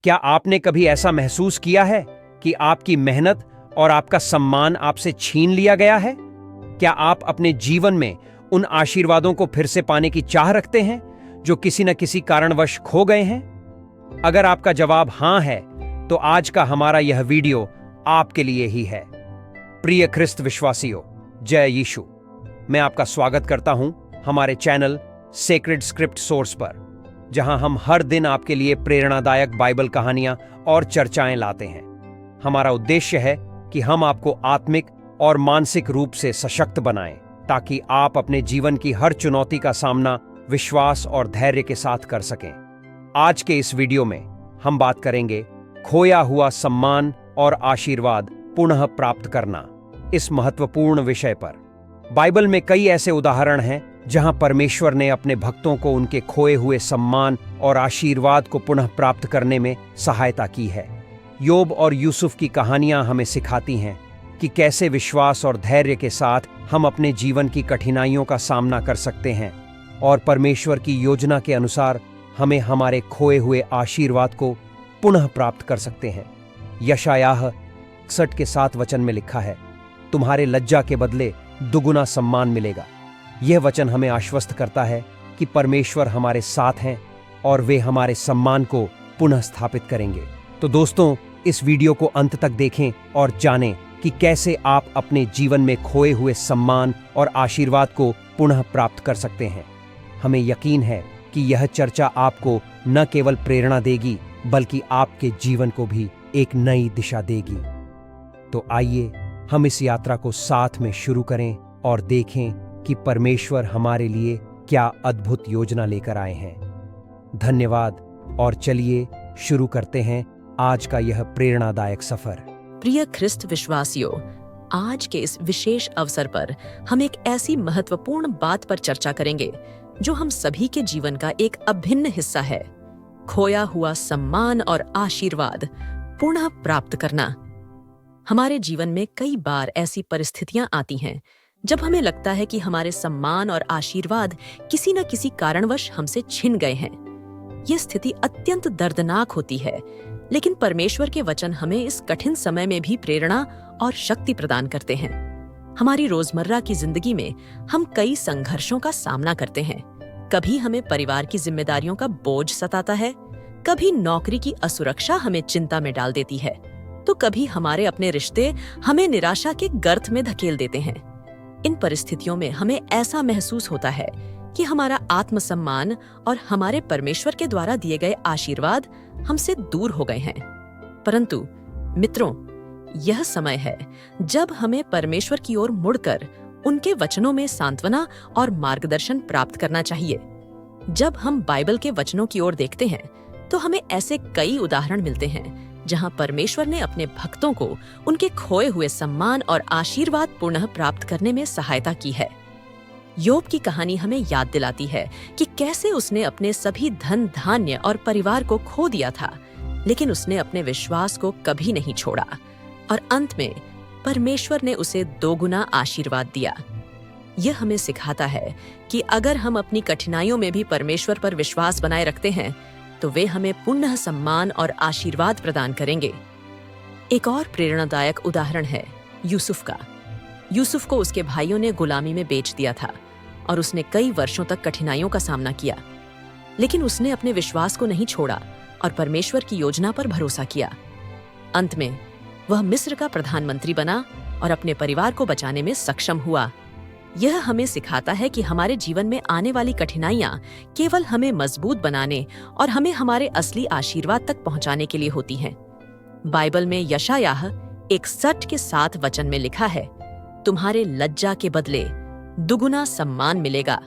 क्या आपने कभी ऐसा महसूस किया है कि आपकी मेहनत और आपका सम्मान आपसे छीन लिया गया है? क्या आप अपने जीवन में उन आशीर्वादों को फिर से पाने की चाह रखते हैं जो किसी न किसी कारणवश खो गए हैं? अगर आपका जवाब हां है, तो आज का हमारा यह वीडियो आपके लिए ही है। प्रिय ख्रिस्त विश्वासियों, जय यीशु। मैं आपका स्वागत करता हूं हमारे चैनल सेक्रेड स्क्रिप्ट सोर्स पर, जहां हम हर दिन आपके लिए प्रेरणादायक बाइबल कहानियां और चर्चाएं लाते हैं। हमारा उद्देश्य है कि हम आपको आत्मिक और मानसिक रूप से सशक्त बनाएं, ताकि आप अपने जीवन की हर चुनौती का सामना विश्वास और धैर्य के साथ कर सकें। आज के इस वीडियो में हम बात करेंगे खोया हुआ सम्मान और आशीर्वाद पुनः प्राप्त करना, इस महत्वपूर्ण विषय पर। बाइबल में कई ऐसे उदाहरण हैं जहां परमेश्वर ने अपने भक्तों को उनके खोए हुए सम्मान और आशीर्वाद को पुनः प्राप्त करने में सहायता की है। योब और यूसुफ की कहानियां हमें सिखाती हैं कि कैसे विश्वास और धैर्य के साथ हम अपने जीवन की कठिनाइयों का सामना कर सकते हैं और परमेश्वर की योजना के अनुसार हमें हमारे खोए हुए आशीर्वाद को पुनः प्राप्त कर सकते हैं। यशायाह 61 के 7 वचन में लिखा है, तुम्हारे लज्जा के बदले दुगुना सम्मान मिलेगा। यह वचन हमें आश्वस्त करता है कि परमेश्वर हमारे साथ हैं और वे हमारे सम्मान को पुनः स्थापित करेंगे। तो दोस्तों, इस वीडियो को अंत तक देखें और जानें कि कैसे आप अपने जीवन में खोए हुए सम्मान और आशीर्वाद को पुनः प्राप्त कर सकते हैं। हमें यकीन है कि यह चर्चा आपको न केवल प्रेरणा देगी, बल्कि आपके जीवन को भी एक नई दिशा देगी। तो आइए हम इस यात्रा को साथ में शुरू करें और देखें कि परमेश्वर हमारे लिए क्या अद्भुत योजना लेकर आए हैं। धन्यवाद, और चलिए शुरू करते हैं आज का यह प्रेरणादायक सफर। प्रिय ख्रिस्त विश्वासियों, आज के इस विशेष अवसर पर हम एक ऐसी महत्वपूर्ण बात पर चर्चा करेंगे जो हम सभी के जीवन का एक अभिन्न हिस्सा है। खोया हुआ सम्मान और आशीर्वाद पुनः प्राप्त करना। हमारे जीवन में कई बार ऐसी परिस्थितियां आती हैं जब हमें लगता है कि हमारे सम्मान और आशीर्वाद किसी न किसी कारणवश हमसे छिन गए हैं। यह स्थिति अत्यंत दर्दनाक होती है, लेकिन परमेश्वर के वचन हमें इस कठिन समय में भी प्रेरणा और शक्ति प्रदान करते हैं। हमारी रोजमर्रा की जिंदगी में हम कई संघर्षों का सामना करते हैं। कभी हमें परिवार की जिम्मेदारियों का बोझ सताता है, कभी नौकरी की असुरक्षा हमें चिंता में डाल देती है, तो कभी हमारे अपने रिश्ते हमें निराशा के गर्त में धकेल देते हैं। इन परिस्थितियों में हमें ऐसा महसूस होता है कि हमारा आत्मसम्मान और हमारे परमेश्वर के द्वारा दिए गए आशीर्वाद हमसे दूर हो गए हैं। परंतु मित्रों, यह समय है जब हमें परमेश्वर की ओर मुड़कर उनके वचनों में सांत्वना और मार्गदर्शन प्राप्त करना चाहिए। जब हम बाइबल के वचनों की ओर देखते हैं तो हमें ऐसे कई उदाहरण मिलते हैं जहां परमेश्वर ने अपने भक्तों को उनके खोए हुए सम्मान और आशीर्वाद पुनः प्राप्त करने में सहायता की है। योब की कहानी हमें याद दिलाती है कि कैसे उसने अपने सभी धन धान्य और परिवार को खो दिया था, लेकिन उसने अपने विश्वास को कभी नहीं छोड़ा और अंत में परमेश्वर ने उसे दोगुना आशीर्वाद दिया। यह हमें सिखाता है कि अगर हम अपनी कठिनाइयों में भी परमेश्वर पर विश्वास बनाए रखते हैं तो वे हमें पुनः सम्मान और आशीर्वाद प्रदान करेंगे। एक और प्रेरणादायक उदाहरण है यूसुफ का। यूसुफ को उसके भाइयों ने गुलामी में बेच दिया था और उसने कई वर्षों तक कठिनाइयों का सामना किया, लेकिन उसने अपने विश्वास को नहीं छोड़ा और परमेश्वर की योजना पर भरोसा किया। अंत में वह मिस्र का प्रधानमंत्री बना और अपने परिवार को बचाने में सक्षम हुआ। यह हमें सिखाता है कि हमारे जीवन में आने वाली कठिनाइयां केवल हमें मजबूत बनाने और हमें हमारे असली आशीर्वाद तक पहुंचाने के लिए होती हैं। बाइबल में यशायाह 61 के 7 वचन में लिखा है, तुम्हारे लज्जा के बदले दुगुना सम्मान मिलेगा।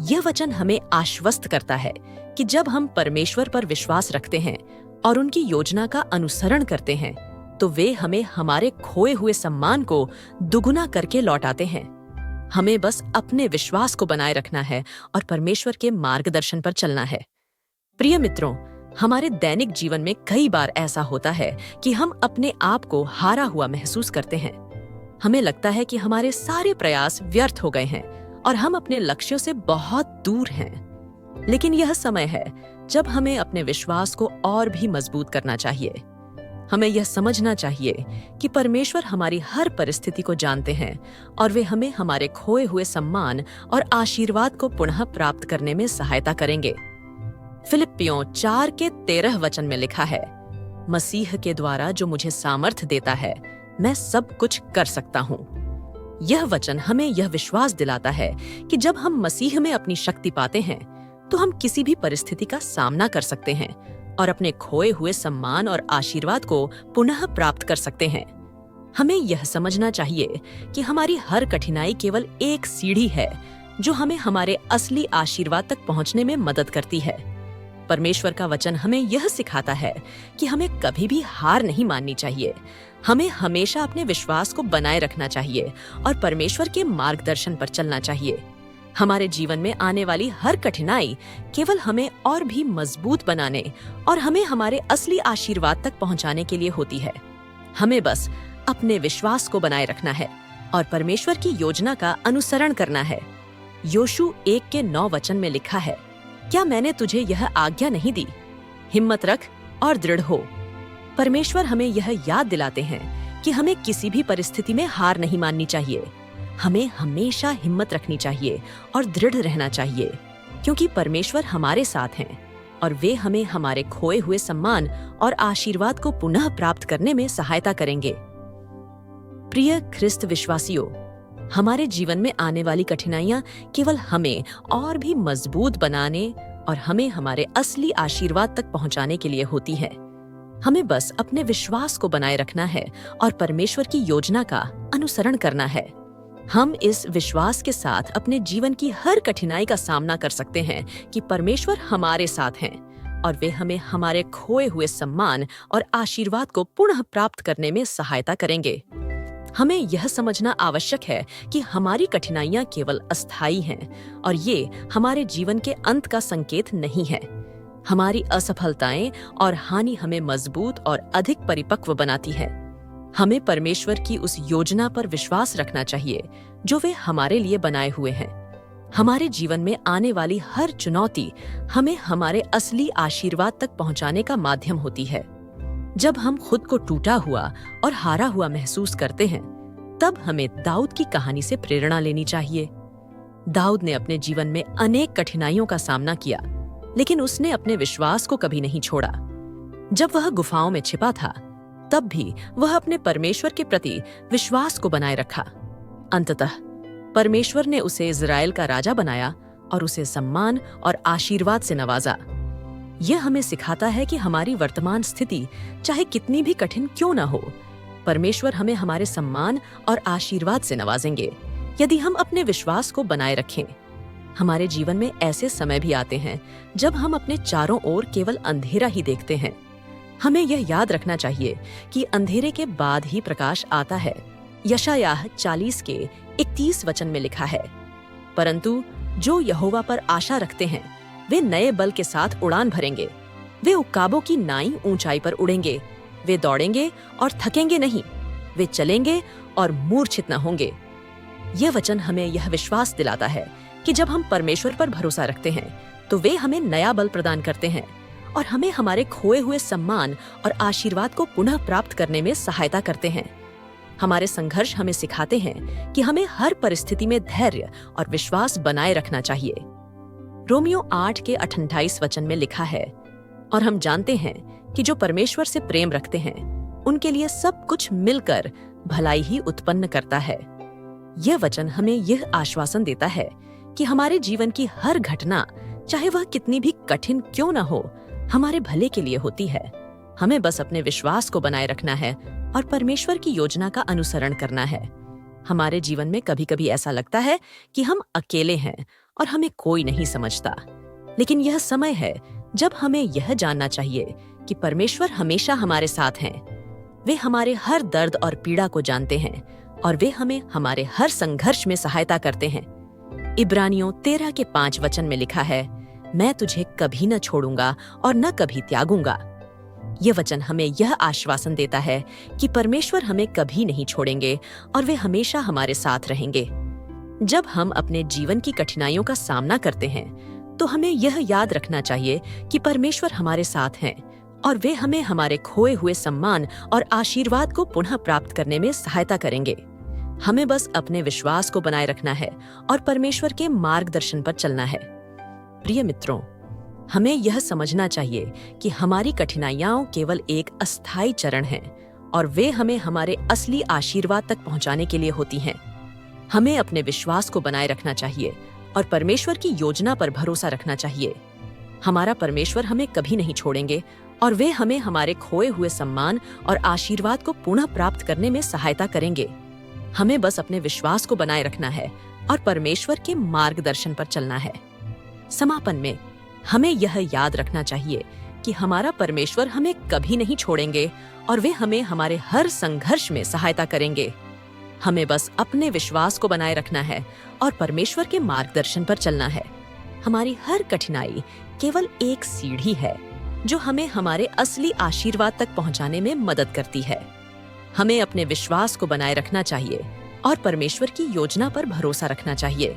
यह वचन हमें आश्वस्त करता है कि जब हम परमेश्वर पर विश्वास रखते हैं और उनकी योजना का अनुसरण करते हैं, तो वे हमें हमारे खोए हुए सम्मान को दुगुना करके लौटाते हैं। हमें बस अपने विश्वास को बनाए रखना है और परमेश्वर के मार्गदर्शन पर चलना है। प्रिय मित्रों, हमारे दैनिक जीवन में कई बार ऐसा होता है कि हम अपने आप को हारा हुआ महसूस करते हैं। हमें लगता है कि हमारे सारे प्रयास व्यर्थ हो गए हैं और हम अपने लक्ष्यों से बहुत दूर हैं। लेकिन यह समय है जब हमें अपने विश्वास को और भी मजबूत करना चाहिए। हमें यह समझना चाहिए कि परमेश्वर हमारी हर परिस्थिति को जानते हैं और वे हमें हमारे खोए हुए सम्मान और आशीर्वाद को पुनः प्राप्त करने में सहायता करेंगे। फिलिप्पियों 4:13 में लिखा है, मसीह के द्वारा जो मुझे सामर्थ देता है, मैं सब कुछ कर सकता हूँ। यह वचन हमें यह विश्वास दिलाता है कि जब हम मसीह में अपनी शक्ति पाते हैं, तो हम किसी भी परिस्थिति का सामना कर सकते हैं और अपने खोए हुए सम्मान और आशीर्वाद को पुनः प्राप्त कर सकते हैं। हमें यह समझना चाहिए कि हमारी हर कठिनाई केवल एक सीढ़ी है जो हमें हमारे असली आशीर्वाद तक पहुंचने में मदद करती है। परमेश्वर का वचन हमें यह सिखाता है कि हमें कभी भी हार नहीं माननी चाहिए। हमें हमेशा अपने विश्वास को बनाए रखना चाहिए और परमेश्वर के मार्गदर्शन पर चलना चाहिए। हमारे जीवन में आने वाली हर कठिनाई केवल हमें और भी मजबूत बनाने और हमें हमारे असली आशीर्वाद तक पहुंचाने के लिए होती है। हमें बस अपने विश्वास को बनाए रखना है और परमेश्वर की योजना का अनुसरण करना है। योशू 1:9 में लिखा है, क्या मैंने तुझे यह आज्ञा नहीं दी? हिम्मत रख और दृढ़ हो। परमेश्वर हमें यह याद दिलाते हैं कि हमें किसी भी परिस्थिति में हार नहीं माननी चाहिए। हमें हमेशा हिम्मत रखनी चाहिए और दृढ़ रहना चाहिए, क्योंकि परमेश्वर हमारे साथ हैं और वे हमें हमारे खोए हुए सम्मान और आशीर्वाद को पुनः प्राप्त करने में सहायता करेंगे। प्रिय ख्रिस्त विश्वासियों, हमारे जीवन में आने वाली कठिनाइयां केवल हमें और भी मजबूत बनाने और हमें हमारे असली आशीर्वाद तक पहुंचाने के लिए होती है। हमें बस अपने विश्वास को बनाए रखना है और परमेश्वर की योजना का अनुसरण करना है। हम इस विश्वास के साथ अपने जीवन की हर कठिनाई का सामना कर सकते हैं कि परमेश्वर हमारे साथ हैं और वे हमें हमारे खोए हुए सम्मान और आशीर्वाद को पुनः प्राप्त करने में सहायता करेंगे। हमें यह समझना आवश्यक है कि हमारी कठिनाइयां केवल अस्थायी हैं और ये हमारे जीवन के अंत का संकेत नहीं है। हमारी असफलताएं और हानि हमें मजबूत और अधिक परिपक्व बनाती है। हमें परमेश्वर की उस योजना पर विश्वास रखना चाहिए जो वे हमारे लिए बनाए हुए हैं। हमारे जीवन में आने वाली हर चुनौती हमें हमारे असली आशीर्वाद तक पहुंचाने का माध्यम होती है। जब हम खुद को टूटा हुआ और हारा हुआ महसूस करते हैं, तब हमें दाऊद की कहानी से प्रेरणा लेनी चाहिए। दाऊद ने अपने जीवन में अनेक कठिनाइयों का सामना किया, लेकिन उसने अपने विश्वास को कभी नहीं छोड़ा। जब वह गुफाओं में छिपा था, तब भी वह अपने परमेश्वर के प्रति विश्वास को बनाए रखा। अंततः परमेश्वर ने उसे इज़राइल का राजा बनाया और उसे सम्मान और आशीर्वाद से नवाजा। यह हमें सिखाता है कि हमारी वर्तमान स्थिति चाहे कितनी भी कठिन क्यों न हो, परमेश्वर हमें हमारे सम्मान और आशीर्वाद से नवाजेंगे यदि हम अपने विश्वास को बनाए रखें। हमारे जीवन में ऐसे समय भी आते हैं जब हम अपने चारों ओर केवल अंधेरा ही देखते हैं। हमें यह याद रखना चाहिए कि अंधेरे के बाद ही प्रकाश आता है। यशायाह 40:31 में लिखा है, परंतु जो यहोवा पर आशा रखते हैं वे नए बल के साथ उड़ान भरेंगे। वे उकाबों की नाई ऊंचाई पर उड़ेंगे। वे दौड़ेंगे और थकेंगे नहीं। वे चलेंगे और मूर्छित न होंगे। यह वचन हमें यह विश्वास दिलाता है कि जब हम परमेश्वर पर भरोसा रखते हैं तो वे हमें नया बल प्रदान करते हैं और हमें हमारे खोए हुए सम्मान और आशीर्वाद को पुनः प्राप्त करने में सहायता करते हैं। हमारे संघर्ष हमें सिखाते हैं कि हमें हर परिस्थिति में धैर्य और विश्वास बनाए रखना चाहिए। रोमियो 8:28 में लिखा है, और हम जानते हैं कि जो परमेश्वर से प्रेम रखते हैं उनके लिए सब कुछ मिलकर भलाई ही उत्पन्न करता है। यह वचन हमें यह आश्वासन देता है कि हमारे जीवन की हर घटना, चाहे वह कितनी भी कठिन क्यों न हो, हमारे भले के लिए होती है। हमें बस अपने विश्वास को बनाए रखना है और परमेश्वर की योजना का अनुसरण करना है। हमारे जीवन में कभी कभी ऐसा लगता है कि हम अकेले हैं और हमें कोई नहीं समझता, लेकिन यह समय है जब हमें यह जानना चाहिए कि परमेश्वर हमेशा हमारे साथ हैं। वे हमारे हर दर्द और पीड़ा को जानते हैं और वे हमें हमारे हर संघर्ष में सहायता करते हैं। इब्रानियों 13:5 में लिखा है, मैं तुझे कभी न छोड़ूंगा और न कभी त्यागूंगा। यह वचन हमें यह आश्वासन देता है कि परमेश्वर हमें कभी नहीं छोड़ेंगे और वे हमेशा हमारे साथ रहेंगे। जब हम अपने जीवन की कठिनाइयों का सामना करते हैं, तो वे हमें हमारे असली आशीर्वाद तक पहुंचाने में सहायता करते हैं। हमें बस अपने विश्वास को बनाए रखना है और परमेश्वर की योजना का अनुसरण करना है। हमें यह याद रखना चाहिए कि परमेश्वर हमें कभी नहीं छोड़ेंगे और वे हमेशा हमारे साथ रहेंगे। जब हम अपने जीवन की कठिनाइयों का सामना करते हैं तो हमें यह याद रखना चाहिए कि परमेश्वर हमारे साथ हैं और वे हमें हमारे खोए हुए सम्मान और आशीर्वाद को पुनः प्राप्त करने में सहायता करेंगे। हमें बस अपने विश्वास को बनाए रखना है और परमेश्वर के मार्गदर्शन पर चलना है। प्रिय मित्रों, हमें यह समझना चाहिए कि हमारी कठिनाइयां केवल एक अस्थायी चरण हैं और वे हमें हमारे असली आशीर्वाद तक पहुंचाने के लिए होती हैं। हमें अपने विश्वास को बनाए रखना चाहिए और परमेश्वर की योजना पर भरोसा रखना चाहिए। हमारा परमेश्वर हमें कभी नहीं छोड़ेंगे और वे हमें हमारे खोए हुए सम्मान और आशीर्वाद को पुनः प्राप्त करने में सहायता करेंगे। हमें बस अपने विश्वास को बनाए रखना है और परमेश्वर के मार्गदर्शन पर चलना है। समापन में हमें यह याद रखना चाहिए कि हमारा परमेश्वर हमें कभी नहीं छोड़ेंगे और वे हमें हमारे हर संघर्ष में सहायता करेंगे। हमें बस अपने विश्वास को बनाए रखना है और परमेश्वर के मार्गदर्शन पर चलना है। हमारी हर कठिनाई केवल एक सीढ़ी है जो हमें हमारे असली आशीर्वाद तक पहुंचाने में मदद करती है। हमें अपने विश्वास को बनाए रखना चाहिए और परमेश्वर की योजना पर भरोसा रखना चाहिए।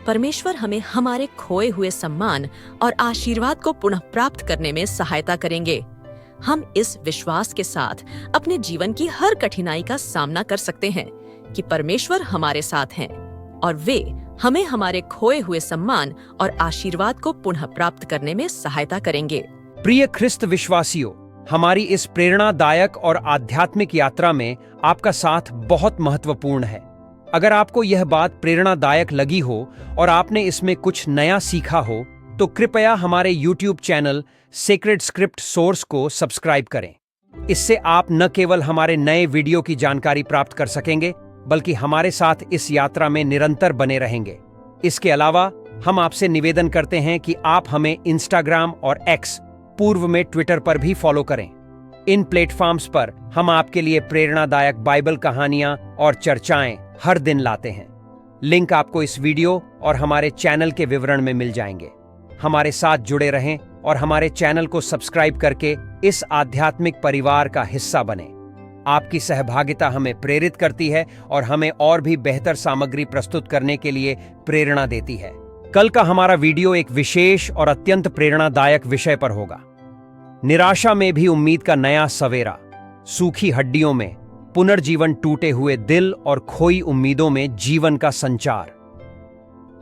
परमेश्वर हमें हमारे खोए हुए सम्मान और आशीर्वाद को पुनः प्राप्त करने में सहायता करेंगे। हम इस विश्वास के साथ अपने जीवन की हर कठिनाई का सामना कर सकते हैं कि परमेश्वर हमारे साथ हैं और वे हमें हमारे खोए हुए सम्मान और आशीर्वाद को पुनः प्राप्त करने में सहायता करेंगे। प्रिय ख्रिस्त विश्वासियों, हमारी इस प्रेरणादायक और आध्यात्मिक यात्रा में आपका साथ बहुत महत्वपूर्ण है। अगर आपको यह बात प्रेरणादायक लगी हो और आपने इसमें कुछ नया सीखा हो, तो कृपया हमारे YouTube channel sacred script source को सब्सक्राइब करें। इससे आप न केवल हमारे नए वीडियो की जानकारी प्राप्त कर सकेंगे, बल्कि हमारे साथ इस यात्रा में निरंतर बने रहेंगे। इसके अलावा हम आपसे निवेदन करते हैं कि आप हमें इंस्टाग्राम और एक्स, पूर्व में ट्विटर पर भी फॉलो करें। इन प्लेटफॉर्म्स पर हम आपके लिए प्रेरणादायक बाइबल कहानियां और चर्चाएं हर दिन लाते हैं। लिंक आपको इस वीडियो और हमारे चैनल के विवरण में मिल जाएंगे। हमारे साथ जुड़े रहें और हमारे चैनल को सब्सक्राइब करके इस आध्यात्मिक परिवार का हिस्सा बने। आपकी सहभागिता हमें प्रेरित करती है और हमें और भी बेहतर सामग्री प्रस्तुत करने के लिए प्रेरणा देती है। कल का हमारा वीडियो एक विशेष और अत्यंत प्रेरणादायक विषय पर होगा। निराशा में भी उम्मीद का नया सवेरा, सूखी हड्डियों में पुनर्जीवन, टूटे हुए दिल और खोई उम्मीदों में जीवन का संचार।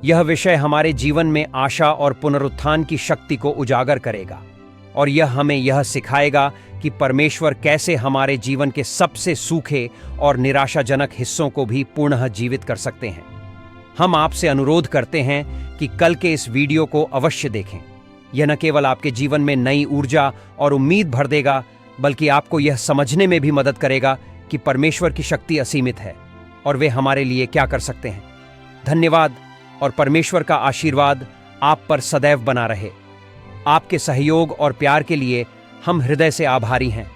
यह विषय हमारे जीवन में आशा और पुनरुत्थान की शक्ति को उजागर करेगा और यह हमें यह सिखाएगा कि परमेश्वर कैसे हमारे जीवन के सबसे सूखे और निराशाजनक हिस्सों को भी पुनः जीवित कर सकते हैं। हम आपसे अनुरोध करते हैं कि कल के इस वीडियो को अवश्य देखें। यह न केवल आपके जीवन में नई ऊर्जा और उम्मीद भर देगा, बल्कि आपको यह समझने में भी मदद करेगा कि परमेश्वर की शक्ति असीमित है और वे हमारे लिए क्या कर सकते हैं। धन्यवाद और परमेश्वर का आशीर्वाद आप पर सदैव बना रहे। आपके सहयोग और प्यार के लिए हम हृदय से आभारी हैं।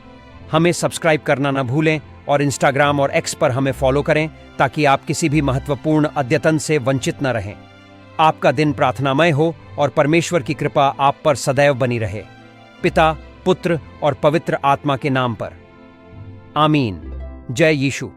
हमें सब्सक्राइब करना न भूलें और इंस्टाग्राम और एक्स पर हमें फॉलो करें ताकि आप किसी भी महत्वपूर्ण अद्यतन से वंचित न रहें। आपका दिन प्रार्थनामय हो और परमेश्वर की कृपा आप पर सदैव बनी रहे। पिता, पुत्र और पवित्र आत्मा के नाम पर आमीन। जय यीशु।